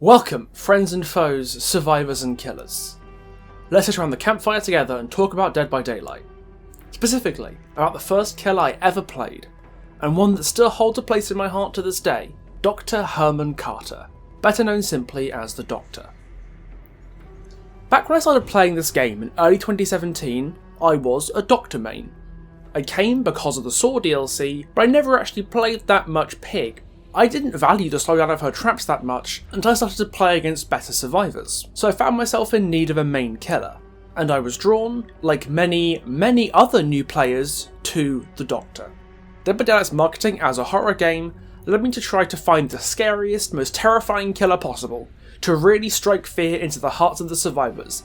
Welcome, friends and foes, survivors and killers. Let's sit around the campfire together and talk about Dead by Daylight. Specifically, about the first kill I ever played, and one that still holds a place in my heart to this day, Dr Herman Carter, better known simply as the Doctor. Back when I started playing this game in early 2017, I was a Doctor main. I came because of the Saw DLC, but I never actually played that much Pig. I didn't value the slowdown of her traps that much until I started to play against better survivors, so I found myself in need of a main killer, and I was drawn, like many other new players, to the Doctor. Dead by Daylight's marketing as a horror game led me to try to find the scariest, most terrifying killer possible, to really strike fear into the hearts of the survivors,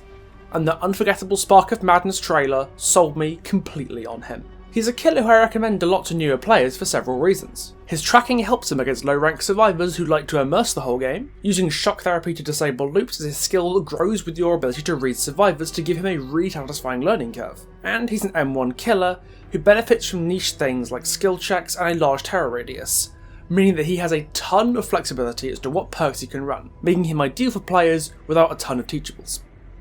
and the Unforgettable Spark of Madness trailer sold me completely on him. He's a killer who I recommend a lot to newer players for several reasons. His tracking helps him against low-rank survivors who like to immerse the whole game, using shock therapy to disable loops as his skill grows with your ability to read survivors to give him a really satisfying learning curve. And he's an M1 killer who benefits from niche things like skill checks and a large terror radius, meaning that he has a ton of flexibility as to what perks he can run, making him ideal for players without a ton of teachables.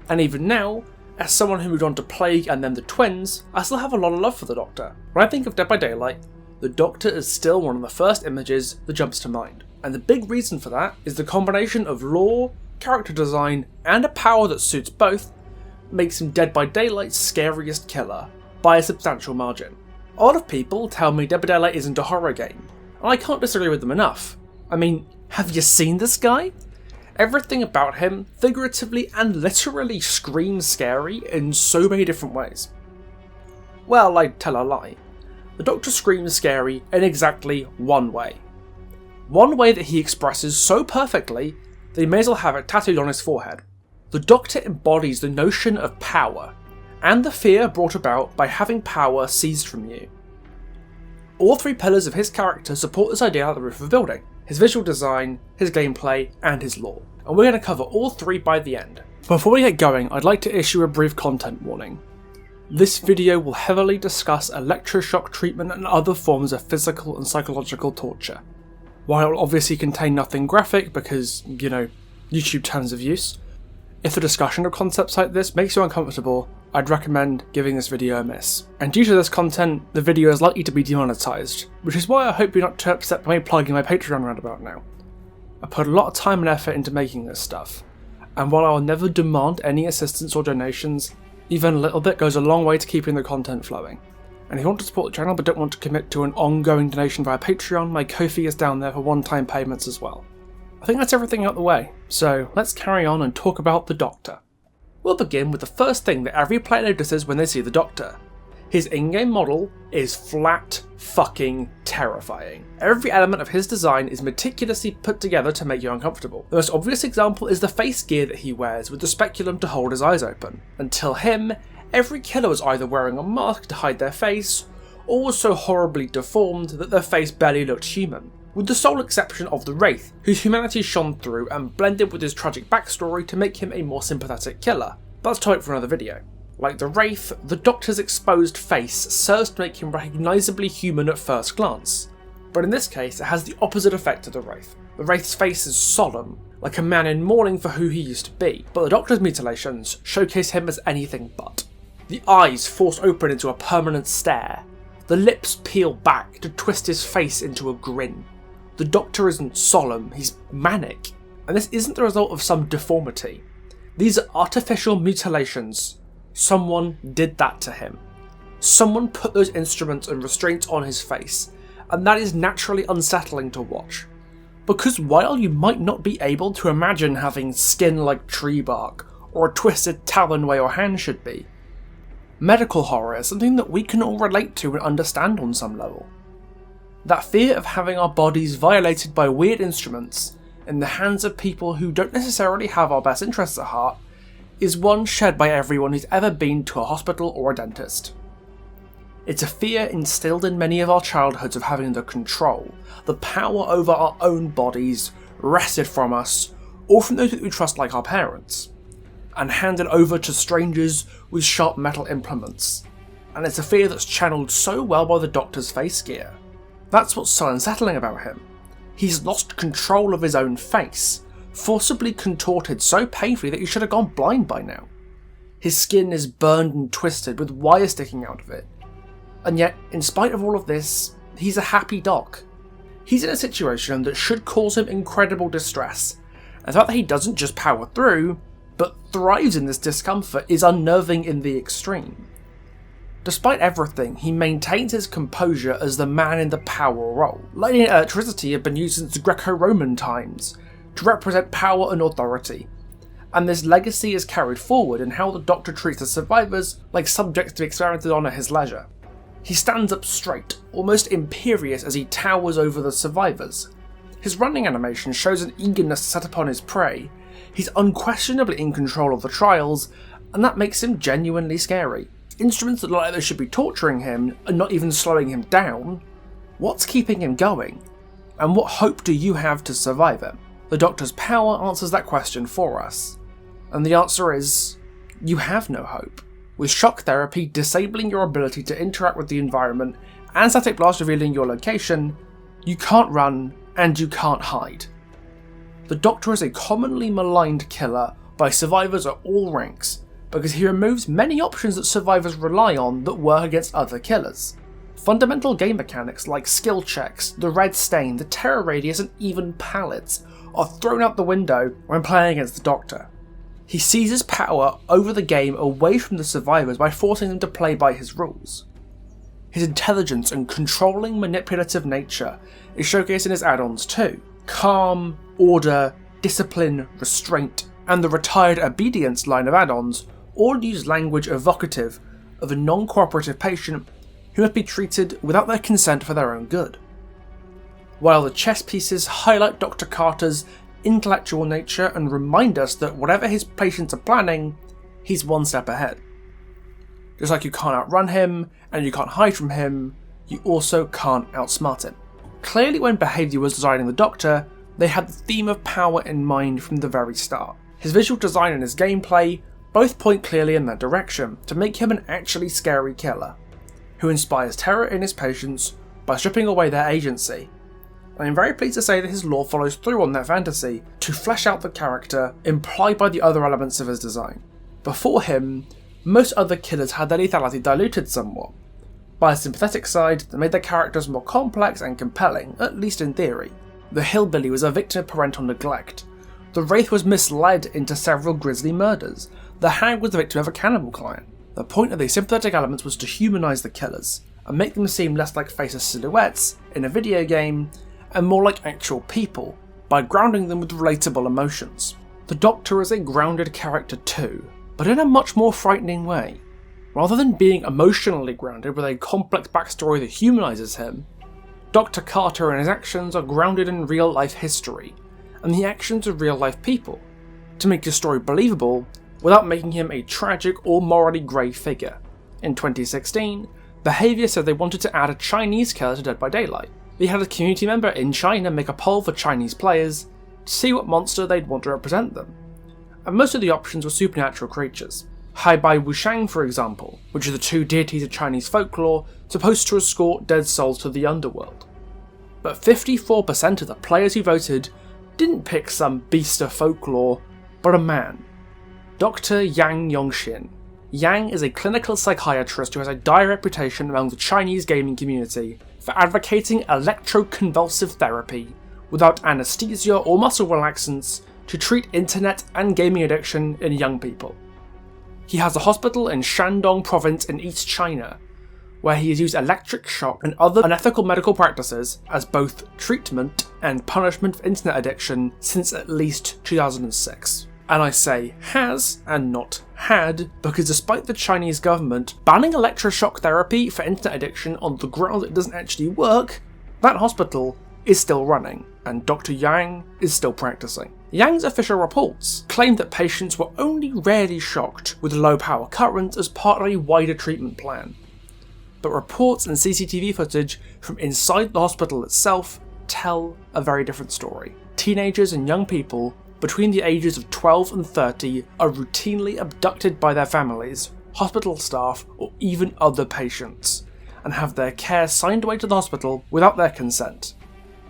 And even now, as someone who moved on to Plague and then the Twins, I still have a lot of love for the Doctor. When I think of Dead by Daylight, the Doctor is still one of the first images that jumps to mind. And the big reason for that is the combination of lore, character design, and a power that suits both makes him Dead by Daylight's scariest killer, by a substantial margin. A lot of people tell me Dead by Daylight isn't a horror game, and I can't disagree with them enough. I mean, have you seen this guy? Everything about him, figuratively and literally, screams scary in so many different ways. Well, I tell a lie. The Doctor screams scary in exactly one way. One way that he expresses so perfectly that he may as well have it tattooed on his forehead. The Doctor embodies the notion of power, and the fear brought about by having power seized from you. All three pillars of his character support this idea at the roof of a building: his visual design, his gameplay, and his lore. And we're going to cover all three by the end. Before we get going, I'd like to issue a brief content warning. This video will heavily discuss electroshock treatment and other forms of physical and psychological torture. While it will obviously contain nothing graphic because, YouTube terms of use, if the discussion of concepts like this makes you uncomfortable, I'd recommend giving this video a miss. And due to this content, the video is likely to be demonetized, which is why I hope you're not too upset by me plugging my Patreon roundabout now. I put a lot of time and effort into making this stuff, and while I will never demand any assistance or donations, even a little bit goes a long way to keeping the content flowing. And if you want to support the channel but don't want to commit to an ongoing donation via Patreon, my Ko-fi is down there for one-time payments as well. I think that's everything out the way, so let's carry on and talk about the Doctor. We'll begin with the first thing that every player notices when they see the Doctor. His in-game model is flat fucking terrifying. Every element of his design is meticulously put together to make you uncomfortable. The most obvious example is the face gear that he wears with the speculum to hold his eyes open. Until him, every killer was either wearing a mask to hide their face, or was so horribly deformed that their face barely looked human. With the sole exception of the Wraith, whose humanity shone through and blended with his tragic backstory to make him a more sympathetic killer. But that's a topic for another video. Like the Wraith, the Doctor's exposed face serves to make him recognisably human at first glance, but in this case it has the opposite effect of the Wraith. The Wraith's face is solemn, like a man in mourning for who he used to be, but the Doctor's mutilations showcase him as anything but. The eyes force open into a permanent stare, the lips peel back to twist his face into a grin. The Doctor isn't solemn, he's manic, and this isn't the result of some deformity. These are artificial mutilations. Someone did that to him. Someone put those instruments and restraints on his face, and that is naturally unsettling to watch. Because while you might not be able to imagine having skin like tree bark, or a twisted talon where your hand should be, medical horror is something that we can all relate to and understand on some level. That fear of having our bodies violated by weird instruments in the hands of people who don't necessarily have our best interests at heart is one shared by everyone who's ever been to a hospital or a dentist. It's a fear instilled in many of our childhoods of having the control, the power over our own bodies, wrested from us, or from those that we trust like our parents, and handed over to strangers with sharp metal implements. And it's a fear that's channeled so well by the Doctor's face gear. That's what's so unsettling about him. He's lost control of his own face, forcibly contorted so painfully that he should have gone blind by now. His skin is burned and twisted with wires sticking out of it. And yet, in spite of all of this, he's a happy doc. He's in a situation that should cause him incredible distress, and the fact that he doesn't just power through, but thrives in this discomfort is unnerving in the extreme. Despite everything, he maintains his composure as the man in the power role. Lightning and electricity have been used since Greco-Roman times to represent power and authority, and this legacy is carried forward in how the Doctor treats the survivors like subjects to be experimented on at his leisure. He stands up straight, almost imperious as he towers over the survivors. His running animation shows an eagerness to set upon his prey. He's unquestionably in control of the trials, and that makes him genuinely scary. Instruments that look like they should be torturing him are not even slowing him down. What's keeping him going? And what hope do you have to survive it? The Doctor's power answers that question for us. And the answer is, you have no hope. With shock therapy disabling your ability to interact with the environment and static blast revealing your location, you can't run and you can't hide. The Doctor is a commonly maligned killer by survivors at all ranks because he removes many options that survivors rely on that work against other killers. Fundamental game mechanics like skill checks, the red stain, the terror radius and even pallets are thrown out the window when playing against the Doctor. He seizes power over the game away from the survivors by forcing them to play by his rules. His intelligence and controlling manipulative nature is showcased in his add-ons too. Calm, order, discipline, restraint, and the retired obedience line of add-ons all use language evocative of a non-cooperative patient who must be treated without their consent for their own good. While the chess pieces highlight Dr. Carter's intellectual nature and remind us that whatever his patients are planning, he's one step ahead. Just like you can't outrun him and you can't hide from him, you also can't outsmart him. Clearly when Behaviour was designing the Doctor, they had the theme of power in mind from the very start. His visual design and his gameplay both point clearly in that direction, to make him an actually scary killer, who inspires terror in his patients by stripping away their agency. I am very pleased to say that his lore follows through on that fantasy to flesh out the character implied by the other elements of his design. Before him, most other killers had their lethality diluted somewhat, by a sympathetic side that made their characters more complex and compelling, at least in theory. The hillbilly was a victim of parental neglect, the wraith was misled into several grisly murders, the hag was the victim of a cannibal client. The point of these sympathetic elements was to humanise the killers, and make them seem less like faceless silhouettes in a video game, and more like actual people, by grounding them with relatable emotions. The Doctor is a grounded character too, but in a much more frightening way. Rather than being emotionally grounded with a complex backstory that humanises him, Dr. Carter and his actions are grounded in real life history, and the actions of real life people, to make his story believable without making him a tragic or morally grey figure. In 2016, Behaviour said they wanted to add a Chinese killer to Dead by Daylight. They had a community member in China make a poll for Chinese players to see what monster they'd want to represent them, and most of the options were supernatural creatures. Hai Bai Wushang, for example, which are the two deities of Chinese folklore supposed to escort dead souls to the underworld. But 54% of the players who voted didn't pick some beast of folklore, but a man. Dr. Yang Yongxin. Yang is a clinical psychiatrist who has a dire reputation among the Chinese gaming community for advocating electroconvulsive therapy without anesthesia or muscle relaxants to treat internet and gaming addiction in young people. He has a hospital in Shandong province in East China, where he has used electric shock and other unethical medical practices as both treatment and punishment for internet addiction since at least 2006. And I say has and not had because despite the Chinese government banning electroshock therapy for internet addiction on the grounds it doesn't actually work, that hospital is still running and Dr. Yang is still practicing. Yang's official reports claimed that patients were only rarely shocked with low power currents as part of a wider treatment plan. But reports and CCTV footage from inside the hospital itself tell a very different story. Teenagers and young people between the ages of 12 and 30 are routinely abducted by their families, hospital staff, or even other patients, and have their care signed away to the hospital without their consent,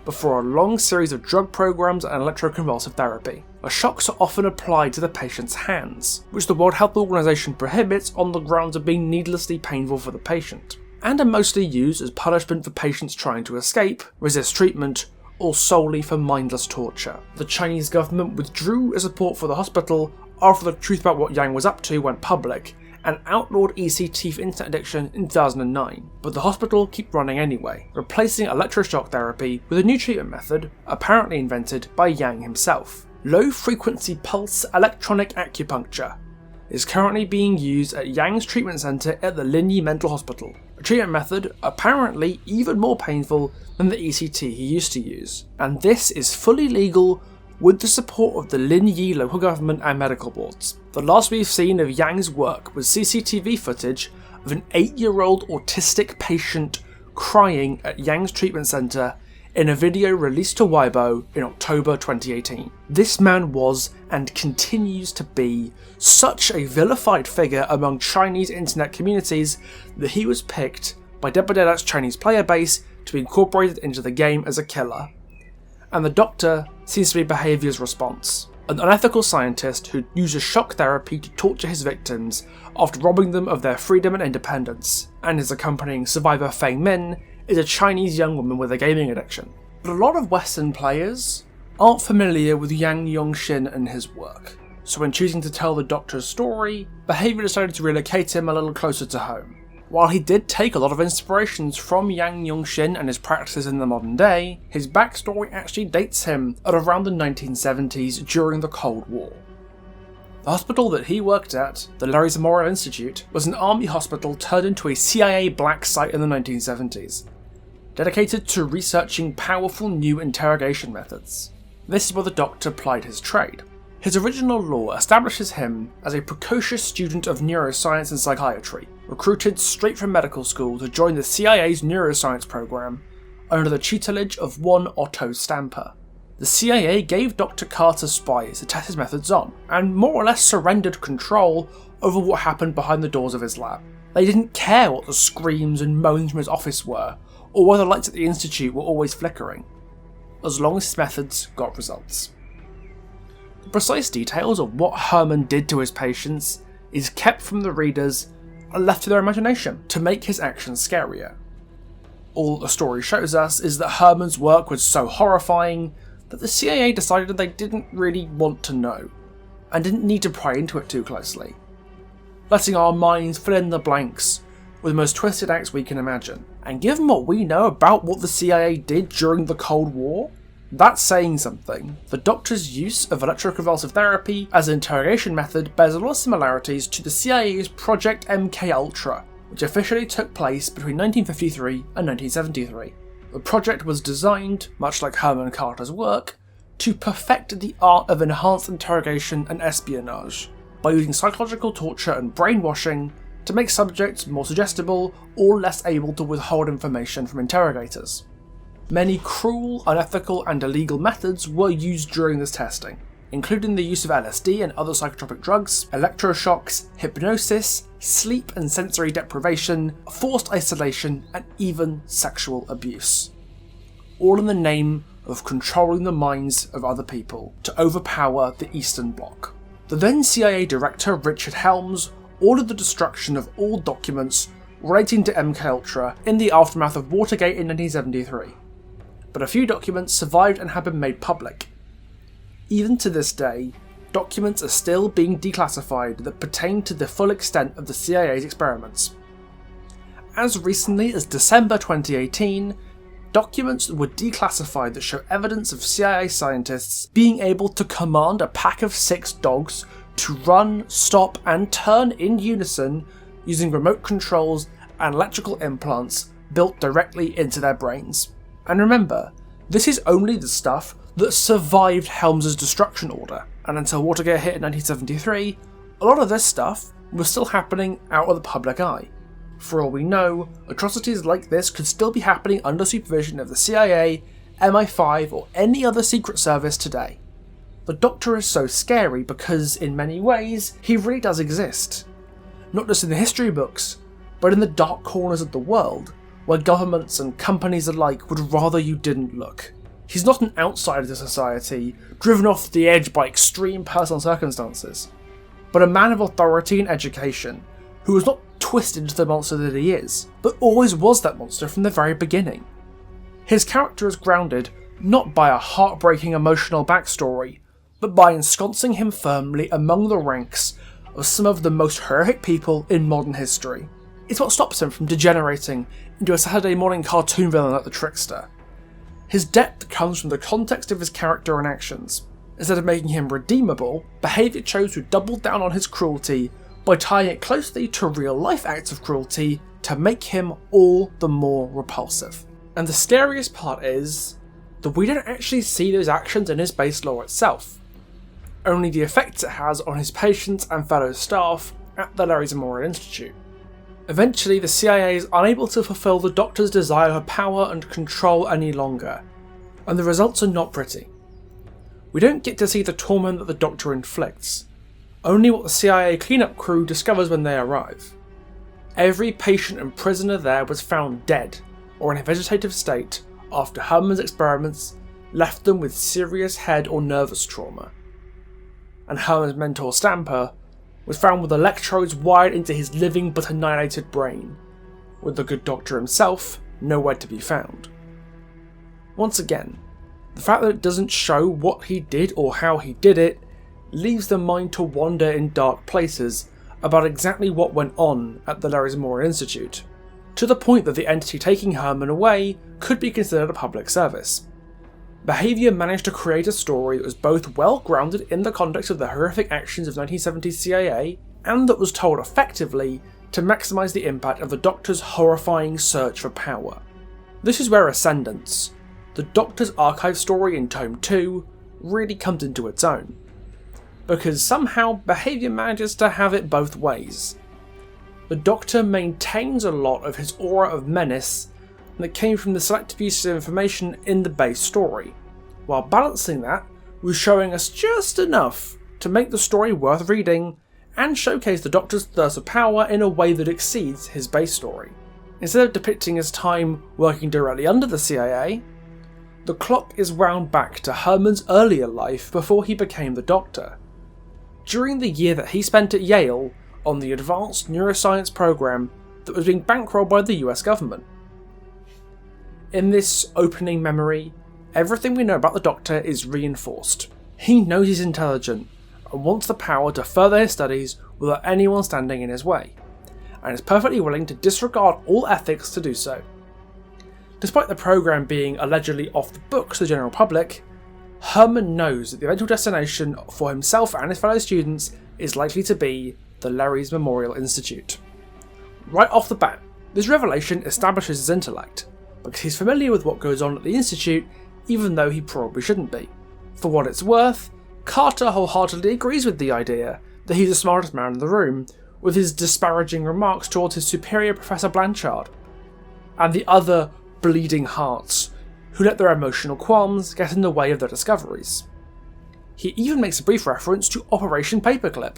before a long series of drug programs and electroconvulsive therapy. shocks are often applied to the patient's hands, which the World Health Organization prohibits on the grounds of being needlessly painful for the patient, and are mostly used as punishment for patients trying to escape, resist treatment, or solely for mindless torture. The Chinese government withdrew its support for the hospital after the truth about what Yang was up to went public, and outlawed ECT for internet addiction in 2009, but the hospital kept running anyway, replacing electroshock therapy with a new treatment method apparently invented by Yang himself. Low-frequency pulse electronic acupuncture is currently being used at Yang's treatment centre at the Linyi Mental Hospital, a treatment method apparently even more painful than the ECT he used to use, and this is fully legal with the support of the Linyi local government and medical boards. The last we've seen of Yang's work was CCTV footage of an 8-year-old autistic patient crying at Yang's treatment centre in a video released to Weibo in October 2018. This man was, and continues to be, such a vilified figure among Chinese internet communities that he was picked by Dead by Daylight's Chinese player base to be incorporated into the game as a killer. And the doctor seems to be behaviour's response. An unethical scientist who uses shock therapy to torture his victims after robbing them of their freedom and independence, and his accompanying survivor Feng Min is a Chinese young woman with a gaming addiction. But a lot of Western players aren't familiar with Yang Yongxin and his work, so when choosing to tell the doctor's story, Behaviour decided to relocate him a little closer to home. While he did take a lot of inspirations from Yang Yongxin and his practices in the modern day, his backstory actually dates him at around the 1970s during the Cold War. The hospital that he worked at, the Larry Zamora Institute, was an army hospital turned into a CIA black site in the 1970s, dedicated to researching powerful new interrogation methods. This is where the doctor plied his trade. His original lore establishes him as a precocious student of neuroscience and psychiatry, recruited straight from medical school to join the CIA's neuroscience program under the tutelage of one Otto Stamper. The CIA gave Dr. Carter spies to test his methods on, and more or less surrendered control over what happened behind the doors of his lab. They didn't care what the screams and moans from his office were, or whether the lights at the institute were always flickering, as long as his methods got results. The precise details of what Herman did to his patients is kept from the readers and left to their imagination to make his actions scarier. All the story shows us is that Herman's work was so horrifying that the CIA decided they didn't really want to know, and didn't need to pry into it too closely, letting our minds fill in the blanks with the most twisted acts we can imagine. And given what we know about what the CIA did during the Cold War, that's saying something. The doctor's use of electroconvulsive therapy as an interrogation method bears a lot of similarities to the CIA's Project MKUltra, which officially took place between 1953 and 1973. The project was designed, much like Herman Carter's work, to perfect the art of enhanced interrogation and espionage, by using psychological torture and brainwashing to make subjects more suggestible or less able to withhold information from interrogators. Many cruel, unethical and illegal methods were used during this testing, including the use of LSD and other psychotropic drugs, electroshocks, hypnosis, sleep and sensory deprivation, forced isolation, and even sexual abuse. All in the name of controlling the minds of other people to overpower the Eastern Bloc. The then CIA director Richard Helms ordered the destruction of all documents relating to MKUltra in the aftermath of Watergate in 1973. But a few documents survived and have been made public. Even to this day, documents are still being declassified that pertain to the full extent of the CIA's experiments. As recently as December 2018, documents were declassified that show evidence of CIA scientists being able to command a pack of 6 dogs to run, stop and turn in unison using remote controls and electrical implants built directly into their brains. And remember, this is only the stuff that survived Helms's destruction order, and until Watergate hit in 1973, a lot of this stuff was still happening out of the public eye. For all we know, atrocities like this could still be happening under supervision of the CIA, MI5 or any other secret service today. The Doctor is so scary because, in many ways, he really does exist. Not just in the history books, but in the dark corners of the world, where governments and companies alike would rather you didn't look. He's not an outsider to society, driven off the edge by extreme personal circumstances, but a man of authority and education, who was not twisted into the monster that he is, but always was that monster from the very beginning. His character is grounded not by a heartbreaking emotional backstory, but by ensconcing him firmly among the ranks of some of the most horrific people in modern history. It's what stops him from degenerating into a Saturday morning cartoon villain like the Trickster. His depth comes from the context of his character and actions. Instead of making him redeemable, Behaviour chose to double down on his cruelty by tying it closely to real-life acts of cruelty to make him all the more repulsive. And the scariest part is that we don't actually see those actions in his base lore itself, only the effects it has on his patients and fellow staff at the Larry's Memorial Institute. Eventually, the CIA is unable to fulfill the Doctor's desire for power and control any longer, and the results are not pretty. We don't get to see the torment that the Doctor inflicts, only what the CIA cleanup crew discovers when they arrive. Every patient and prisoner there was found dead, or in a vegetative state, after Herman's experiments left them with serious head or nervous trauma. And Herman's mentor Stamper was found with electrodes wired into his living but annihilated brain, with the good Doctor himself nowhere to be found. Once again, the fact that it doesn't show what he did or how he did it leaves the mind to wander in dark places about exactly what went on at the Larry's Memorial Institute, to the point that the entity taking Herman away could be considered a public service. Behaviour managed to create a story that was both well grounded in the context of the horrific actions of 1970s CIA, and that was told effectively to maximise the impact of the Doctor's horrifying search for power. This is where Ascendance, the Doctor's archive story in Tome 2, really comes into its own, because somehow Behaviour manages to have it both ways. The Doctor maintains a lot of his aura of menace that came from the selective use of information in the base story, while balancing that with showing us just enough to make the story worth reading and showcase the Doctor's thirst for power in a way that exceeds his base story. Instead of depicting his time working directly under the CIA, the clock is wound back to Herman's earlier life before he became the Doctor, during the year that he spent at Yale on the advanced neuroscience program that was being bankrolled by the US government. In this opening memory, everything we know about the Doctor is reinforced. He knows he's intelligent and wants the power to further his studies without anyone standing in his way, and is perfectly willing to disregard all ethics to do so. Despite the program being allegedly off the books to the general public, Herman knows that the eventual destination for himself and his fellow students is likely to be the Larry's Memorial Institute. Right off the bat, this revelation establishes his intellect, because he's familiar with what goes on at the Institute, even though he probably shouldn't be. For what it's worth, Carter wholeheartedly agrees with the idea that he's the smartest man in the room, with his disparaging remarks towards his superior Professor Blanchard, and the other bleeding hearts who let their emotional qualms get in the way of their discoveries. He even makes a brief reference to Operation Paperclip,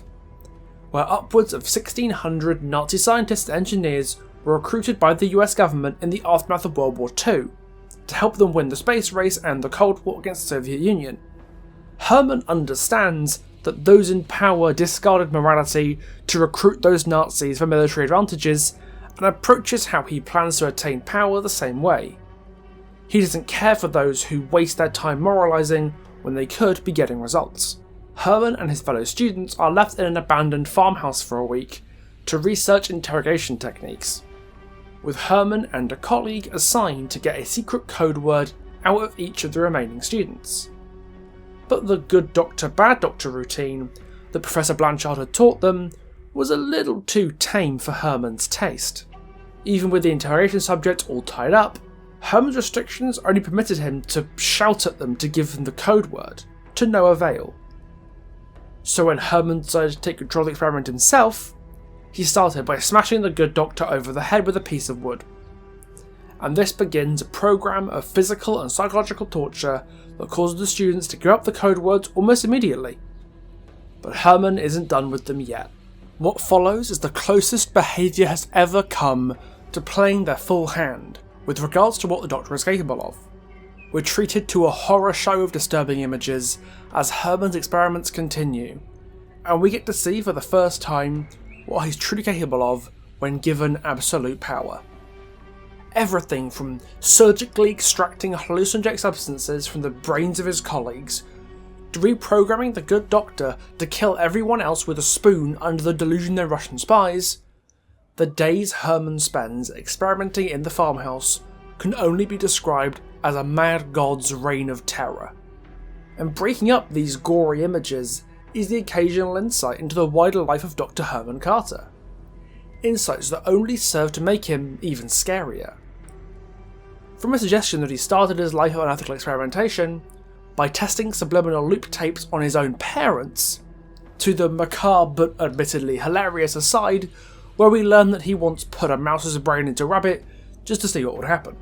where upwards of 1,600 Nazi scientists and engineers were recruited by the US government in the aftermath of World War II to help them win the space race and the Cold War against the Soviet Union. Herman understands that those in power discarded morality to recruit those Nazis for military advantages, and approaches how he plans to attain power the same way. He doesn't care for those who waste their time moralising when they could be getting results. Herman and his fellow students are left in an abandoned farmhouse for a week to research interrogation techniques, with Herman and a colleague assigned to get a secret code word out of each of the remaining students. But the good doctor, bad doctor routine that Professor Blanchard had taught them was a little too tame for Herman's taste. Even with the interrogation subject all tied up, Herman's restrictions only permitted him to shout at them to give them the code word, to no avail. So when Herman decided to take control of the experiment himself, he started by smashing the good doctor over the head with a piece of wood. And this begins a program of physical and psychological torture that causes the students to give up the code words almost immediately. But Herman isn't done with them yet. What follows is the closest Behaviour has ever come to playing their full hand with regards to what the Doctor is capable of. we're treated to a horror show of disturbing images as Herman's experiments continue, and we get to see for the first time what he's truly capable of when given absolute power. Everything from surgically extracting hallucinogenic substances from the brains of his colleagues, to reprogramming the good doctor to kill everyone else with a spoon under the delusion they're Russian spies, the days Herman spends experimenting in the farmhouse can only be described as a mad god's reign of terror. And breaking up these gory images is the occasional insight into the wider life of Dr. Herman Carter. Insights that only serve to make him even scarier. From a suggestion that he started his life of unethical experimentation by testing subliminal loop tapes on his own parents, to the macabre but admittedly hilarious aside where we learn that he once put a mouse's brain into a rabbit just to see what would happen.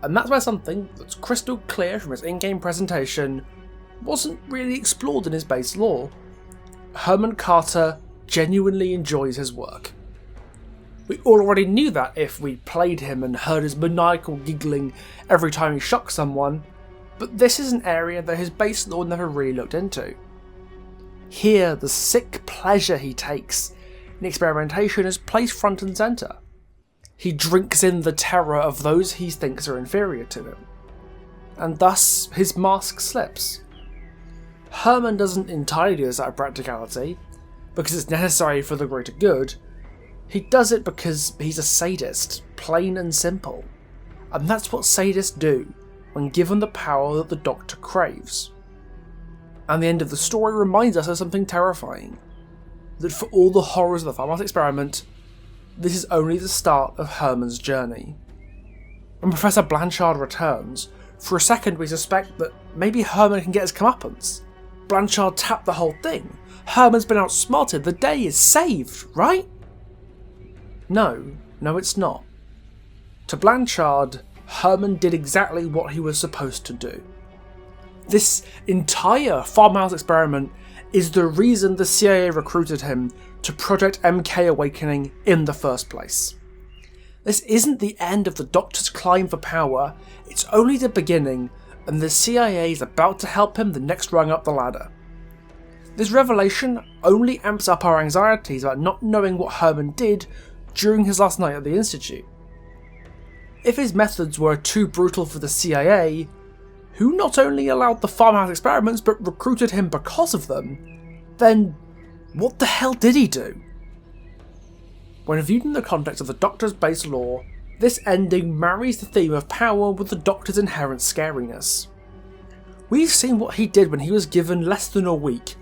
And that's where something that's crystal clear from his in-game presentation wasn't really explored in his base lore. Herman Carter genuinely enjoys his work. We already knew that if we played him and heard his maniacal giggling every time he shocked someone, but this is an area that his base lore never really looked into. Here, the sick pleasure he takes in experimentation is placed front and centre. He drinks in the terror of those he thinks are inferior to him, and thus his mask slips. Herman doesn't entirely do this out of practicality, because it's necessary for the greater good. He does it because he's a sadist, plain and simple, and that's what sadists do when given the power that the Doctor craves. And the end of the story reminds us of something terrifying, that for all the horrors of the farmhouse experiment, this is only the start of Herman's journey. When Professor Blanchard returns, for a second we suspect that maybe Herman can get his comeuppance. Blanchard tapped the whole thing. Herman's been outsmarted. The day is saved, right? No, it's not. To Blanchard, Herman did exactly what he was supposed to do. This entire farmhouse experiment is the reason the CIA recruited him to Project MK Awakening in the first place. This isn't the end of the Doctor's climb for power, it's only the beginning, and the CIA is about to help him the next rung up the ladder. This revelation only amps up our anxieties about not knowing what Herman did during his last night at the Institute. If his methods were too brutal for the CIA, who not only allowed the farmhouse experiments but recruited him because of them, then what the hell did he do? When viewed in the context of the Doctor's base lore, this ending marries the theme of power with the Doctor's inherent scariness. We've seen what he did when he was given less than a week,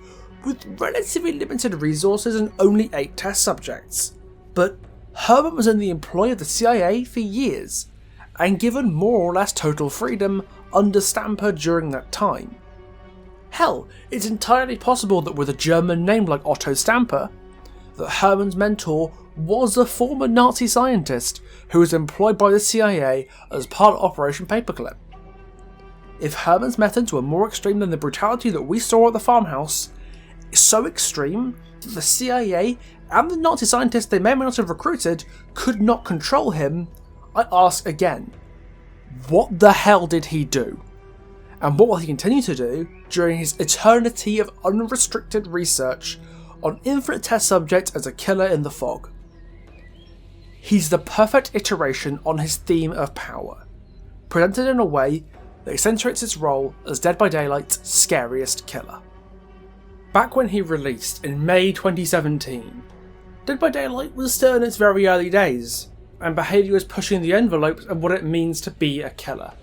with relatively limited resources and only 8 test subjects, but Herman was in the employ of the CIA for years, and given more or less total freedom under Stamper during that time. Hell, it's entirely possible that with a German name like Otto Stamper, that Herman's mentor was a former Nazi scientist who was employed by the CIA as part of Operation Paperclip. If Herman's methods were more extreme than the brutality that we saw at the farmhouse, so extreme that the CIA and the Nazi scientists they may or may not have recruited could not control him, I ask again, what the hell did he do? And what will he continue to do during his eternity of unrestricted research on infinite test subjects as a killer in the fog? He's the perfect iteration on his theme of power, presented in a way that accentuates his role as Dead by Daylight's scariest killer. Back when he released in May 2017, Dead by Daylight was still in its very early days, and behaviour was pushing the envelopes of what it means to be a killer.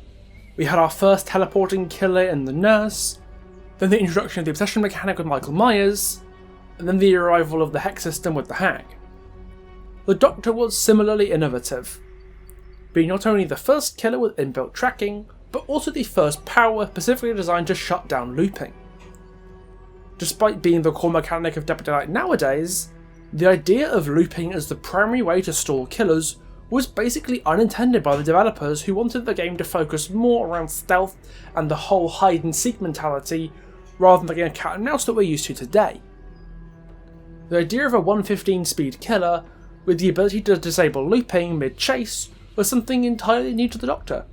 We had our first teleporting killer in The Nurse, then the introduction of the obsession mechanic with Michael Myers, and then the arrival of the hex system with the Hag. The Doctor was similarly innovative, being not only the first killer with inbuilt tracking, but also the first power specifically designed to shut down looping. Despite being the core mechanic of Dead by Daylight nowadays, the idea of looping as the primary way to stall killers was basically unintended by the developers who wanted the game to focus more around stealth and the whole hide and seek mentality rather than the game of cat and mouse that we're used to today. The idea of a 115 speed killer with the ability to disable looping mid-chase was something entirely new to the Doctor,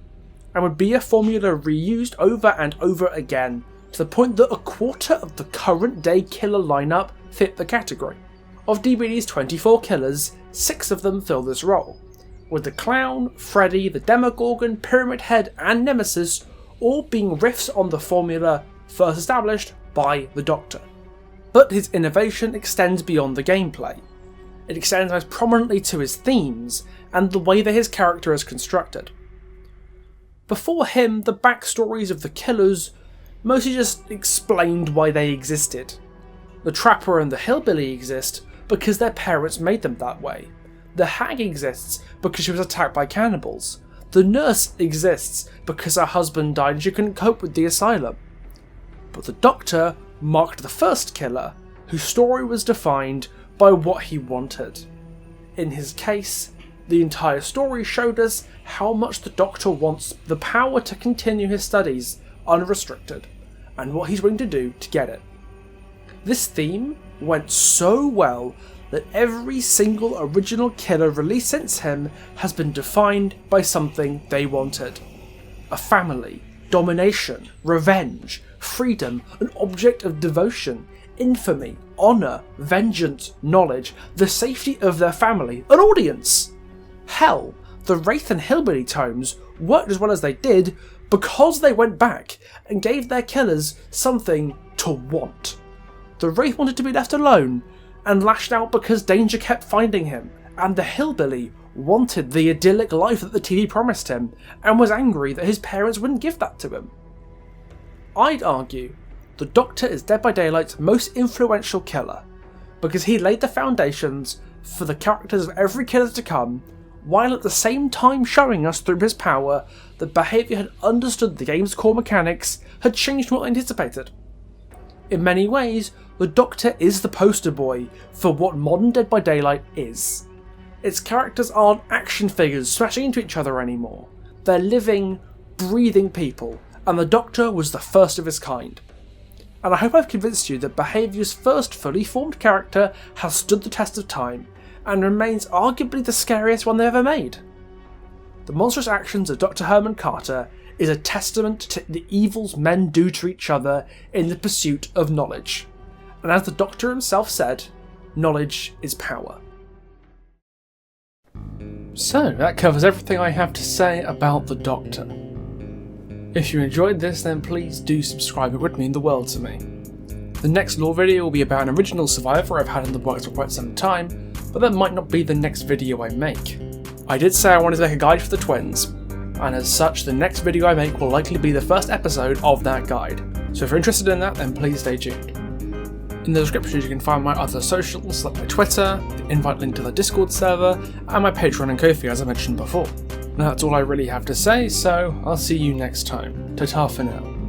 and would be a formula reused over and over again to the point that a quarter of the current day killer lineup fit the category. Of DBD's 24 killers, 6 of them fill this role, with the Clown, Freddy, the Demogorgon, Pyramid Head and Nemesis all being riffs on the formula first established by the Doctor. But his innovation extends beyond the gameplay. It extends most prominently to his themes and the way that his character is constructed. Before him, the backstories of the killers mostly just explained why they existed. The Trapper and the Hillbilly exist because their parents made them that way. The Hag exists because she was attacked by cannibals. The Nurse exists because her husband died and she couldn't cope with the asylum. But the Doctor marked the first killer, whose story was defined by what he wanted. In his case, the entire story showed us how much the Doctor wants the power to continue his studies unrestricted, and what he's willing to do to get it. This theme went so well that every single original killer released since him has been defined by something they wanted. A family, domination, revenge, freedom, an object of devotion, infamy, honour, vengeance, knowledge, the safety of their family, an audience. Hell, the Wraith and Hillbilly tomes worked as well as they did because they went back and gave their killers something to want. The Wraith wanted to be left alone and lashed out because danger kept finding him, and the Hillbilly wanted the idyllic life that the TV promised him and was angry that his parents wouldn't give that to him. I'd argue the Doctor is Dead by Daylight's most influential killer because he laid the foundations for the characters of every killer to come, while at the same time showing us through his power that behaviour had understood the game's core mechanics, had changed what anticipated. In many ways, the Doctor is the poster boy for what modern Dead by Daylight is. Its characters aren't action figures smashing into each other anymore. They're living, breathing people, and the Doctor was the first of his kind. And I hope I've convinced you that Behaviour's first fully formed character has stood the test of time, and remains arguably the scariest one they ever made. The monstrous actions of Dr Herman Carter is a testament to the evils men do to each other in the pursuit of knowledge. And as the Doctor himself said, knowledge is power. So that covers everything I have to say about the Doctor. If you enjoyed this, then please do subscribe, it would mean the world to me. The next lore video will be about an original survivor I've had in the works for quite some time, but that might not be the next video I make. I did say I wanted to make a guide for the twins, and as such the next video I make will likely be the first episode of that guide, so if you're interested in that then please stay tuned. In the description you can find my other socials like my Twitter, the invite link to the Discord server, and my Patreon and Ko-fi as I mentioned before. Now that's all I really have to say, so I'll see you next time. Ta-ta for now.